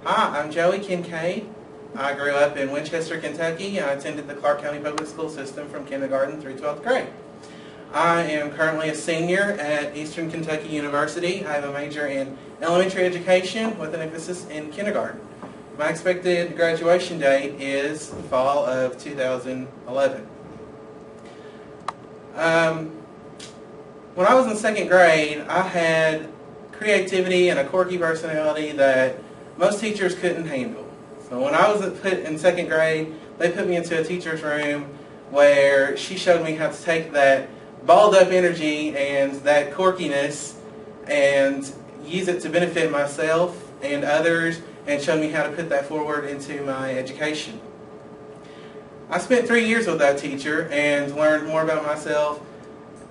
Hi, I'm Joey Kincaid. I grew up in Winchester, Kentucky. I attended the Clark County Public School System from kindergarten through 12th grade. I am currently a senior at Eastern Kentucky University. I have a major in elementary education with an emphasis in kindergarten. My expected graduation date is fall of 2011. When I was in second grade, I had creativity and a quirky personality that most teachers couldn't handle. So when I was put in second grade, they put me into a teacher's room where she showed me how to take that balled up energy and that quirkiness and use it to benefit myself and others, and showed me how to put that forward into my education. I spent 3 years with that teacher and learned more about myself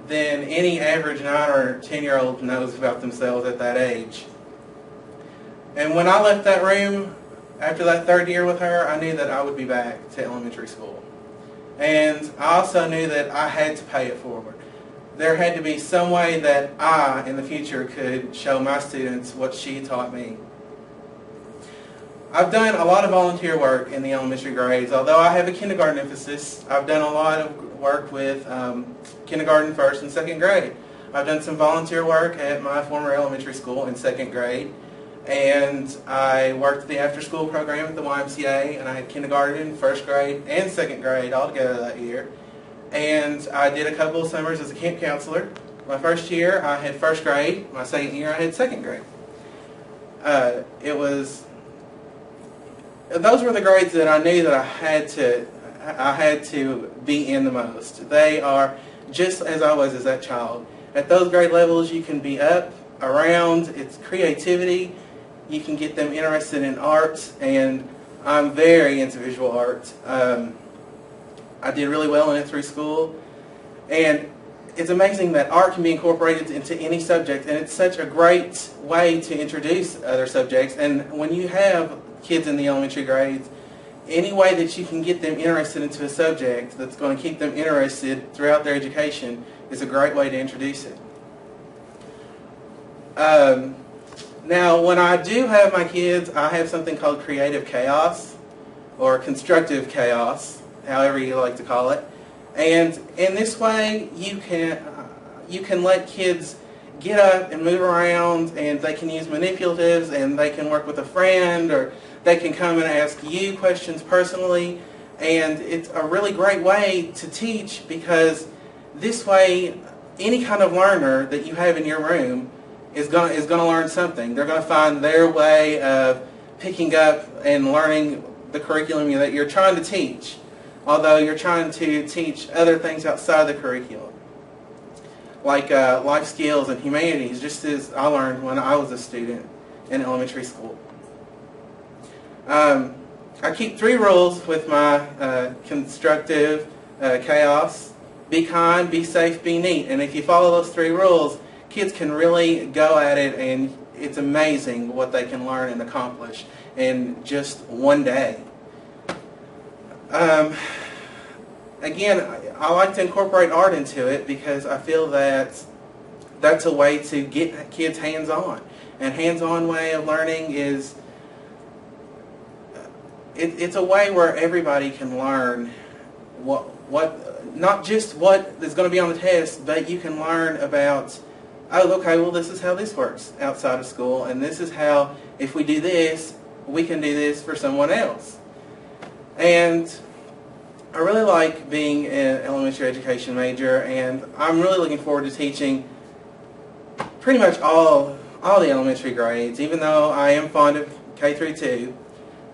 than any average 9 or 10-year-old knows about themselves at that age. And when I left that room after that third year with her, I knew that I would be back to elementary school. And I also knew that I had to pay it forward. There had to be some way that I, in the future, could show my students what she taught me. I've done a lot of volunteer work in the elementary grades. Although I have a kindergarten emphasis, I've done a lot of work with kindergarten, first and second grade. I've done some volunteer work at my former elementary school in second grade, and I worked the after-school program at the YMCA, and I had kindergarten, first grade, and second grade all together that year. And I did a couple of summers as a camp counselor. My first year I had first grade, my second year I had second grade. Those were the grades that I knew that I had to be in the most. They are just as I was as that child. At those grade levels, you can be up, around, it's creativity. You can get them interested in art, and I'm very into visual art. I did really well in it through school, and it's amazing that art can be incorporated into any subject, and it's such a great way to introduce other subjects. And when you have kids in the elementary grades, any way that you can get them interested into a subject that's going to keep them interested throughout their education is a great way to introduce it. Now, when I do have my kids, I have something called creative chaos, or constructive chaos, however you like to call it. And in this way, you can let kids get up and move around, and they can use manipulatives, and they can work with a friend, or they can come and ask you questions personally. And it's a really great way to teach, because this way any kind of learner that you have in your room is going to learn something. They're going to find their way of picking up and learning the curriculum that you're trying to teach, although you're trying to teach other things outside the curriculum, like life skills and humanities, just as I learned when I was a student in elementary school. I keep 3 rules with my constructive chaos: be kind, be safe, be neat. And if you follow those 3 rules, kids can really go at it, and it's amazing what they can learn and accomplish in just one day. Again, I like to incorporate art into it because I feel that that's a way to get kids hands-on. And hands-on way of learning is, it's a way where everybody can learn not just what is going to be on the test, but you can learn about, oh, okay, well, this is how this works outside of school, and this is how, if we do this, we can do this for someone else. And I really like being an elementary education major, and I'm really looking forward to teaching pretty much all the elementary grades, even though I am fond of K through 2.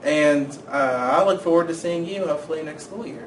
And I look forward to seeing you hopefully next school year.